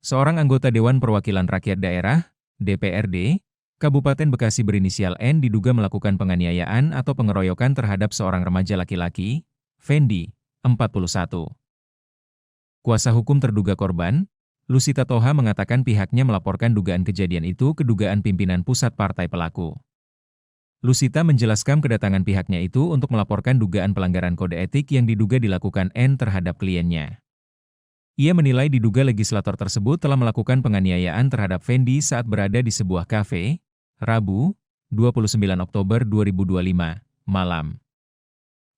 Seorang anggota Dewan Perwakilan Rakyat Daerah, DPRD, Kabupaten Bekasi berinisial N diduga melakukan penganiayaan atau pengeroyokan terhadap seorang remaja laki-laki, Fendi, 41. Kuasa hukum terduga korban, Lusita Toha mengatakan pihaknya melaporkan dugaan kejadian itu ke dugaan pimpinan pusat partai pelaku. Lusita menjelaskan kedatangan pihaknya itu untuk melaporkan dugaan pelanggaran kode etik yang diduga dilakukan N terhadap kliennya. Ia menilai diduga legislator tersebut telah melakukan penganiayaan terhadap Fendi saat berada di sebuah kafe, Rabu, 29 Oktober 2025, malam.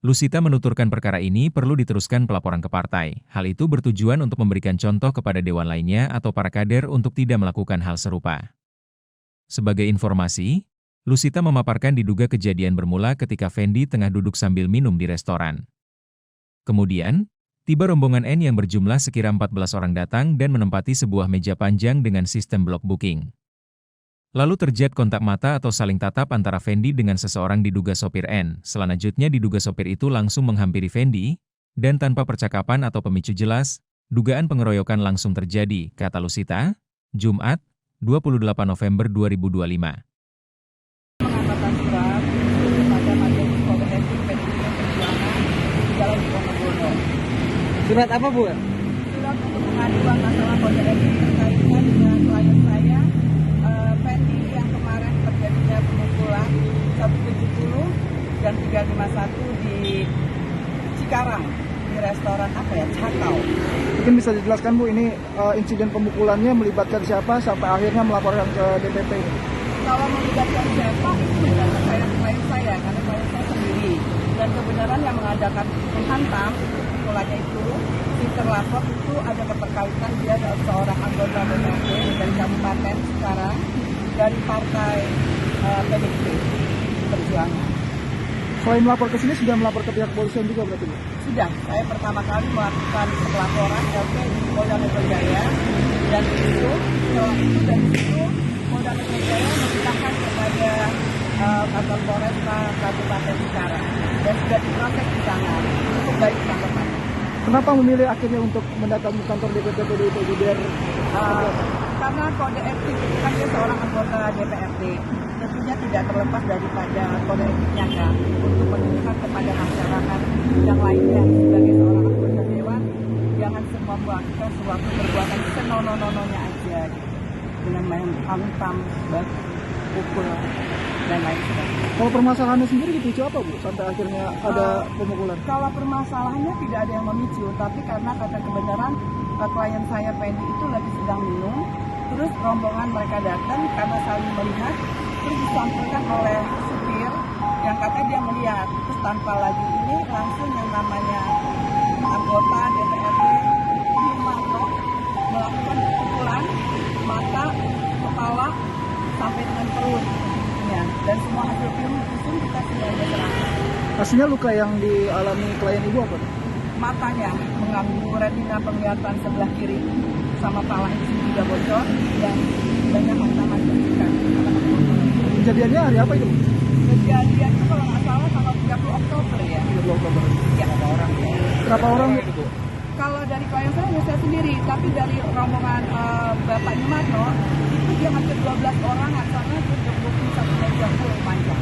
Lusita menuturkan perkara ini perlu diteruskan pelaporan ke partai. Hal itu bertujuan untuk memberikan contoh kepada dewan lainnya atau para kader untuk tidak melakukan hal serupa. Sebagai informasi, Lusita memaparkan diduga kejadian bermula ketika Fendi tengah duduk sambil minum di restoran. Kemudian, tiba rombongan N yang berjumlah sekira 14 orang datang dan menempati sebuah meja panjang dengan sistem block booking. Lalu terjadi kontak mata atau saling tatap antara Fendi dengan seseorang diduga sopir N. Selanjutnya diduga sopir itu langsung menghampiri Fendi, dan tanpa percakapan atau pemicu jelas, dugaan pengeroyokan langsung terjadi, kata Lusita, Jumat, 28 November 2025. Mengatakan surat kepada Majelis Kode Etik PDIP Perjuangan di Jalan Diponegoro. Surat apa, Bu? Surat untuk pengaduan masalah kode etik terkaitnya dengan klien saya, Fendi, yang kemarin terjadinya pemukulan 170 dan 351 di Cikarang, di restoran Cakau. Mungkin bisa dijelaskan, Bu, ini insiden pemukulannya melibatkan siapa sampai akhirnya melaporkan ke DPP ini? Kalau melibatkan siapa, itu bukan klien saya, karena klien saya sendiri. Dan kebenaran yang mengadakan menghantam pemukulannya itu, si terlapor itu ada keterkaitan, dia adalah seorang anggota DPRD dari Kabupaten sekarang, dari partai PDIP Perjuangan. Selain melapor ke sini, sudah melapor ke pihak kepolisian juga berarti, Bu? Sudah, saya pertama kali melakukan pelaporan LP di Polda Metro Jaya, dan setelah itu dari situ Polda Metro Jaya memintakan kepada kantor Polresta Kabupaten Cikarang, dan sudah diproses di sana untuk baik tanggapannya. Kenapa memilih akhirnya untuk mendatangi kantor DPP PDIP biar karena kode etik kan dia seorang anggota DPRD, tentunya tidak terlepas daripada kode etiknya kan, untuk menunjukkan kepada masyarakat yang lainnya sebagai seorang anggota dewan, jangan semua melakukan suatu perbuatan senononononya aja, dengan main hantam, pukul, dan lain sebagainya. Kalau permasalahannya sendiri dipicu apa, Bu, sampai akhirnya ada pemukulan? Kalau permasalahannya tidak ada yang memicu, tapi karena kata kebenaran klien saya Fendi itu lagi sedang minum, terus rombongan mereka datang karena saling melihat, terus disampaikan oleh supir yang katanya dia melihat, terus tanpa lagi ini langsung yang namanya anggota DPRD Yumarno melakukan pukulan mata, kepala, sampai dengan perut. Ya, dan semua hasil visum kita sudah serahkan. Pastinya luka yang dialami klien Ibu apa? Matanya mengganggu retina penglihatan sebelah kiri, sama pala itu juga bocor, dan banyak hantaman tercikan. Kejadiannya hari apa itu? Kejadian itu kalau nggak salah tanggal 30 Oktober ya. 30 Oktober. Ya. Berapa orang itu? Kalau dari klien saya sendiri, tapi dari rombongan Bapak Yumarno, itu dia hampir 12 orang, asalnya untuk satu meja full panjang.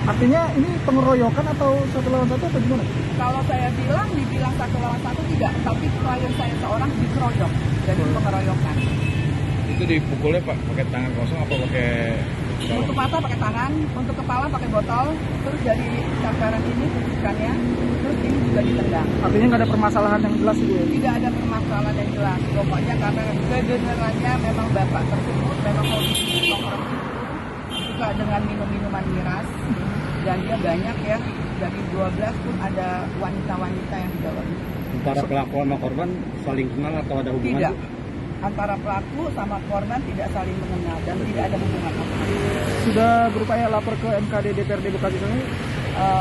Artinya ini pengeroyokan atau satu lawan satu atau gimana? Kalau saya dibilang satu lawan satu tidak, tapi klien saya seorang dikeroyok, jadi pengeroyokan. Itu dipukulnya Pak pakai tangan kosong apa pakai? Untuk mata pakai tangan, untuk kepala pakai botol, terus dari cakaran ini tusukannya, terus ini juga ditendang. Artinya nggak ada permasalahan yang jelas gitu ya? Tidak ada permasalahan yang jelas, pokoknya karena kebenarannya memang bapak tersebut memang hobi nongkrong suka dengan minum-minuman miras, dan dia banyak ya, dari 12 pun ada wanita-wanita yang dibawa. Antara pelaku sama korban saling kenal atau ada hubungan? Tidak. Antara pelaku sama korban tidak saling mengenal dan tidak ada hubungan apa-apa. Sudah berupaya lapor ke MKD DPRD Bekasi sana?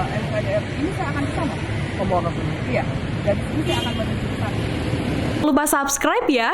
MKD ini saya akan ke sana. Iya, dan ini saya akan menuju ke sana. Lupa subscribe ya.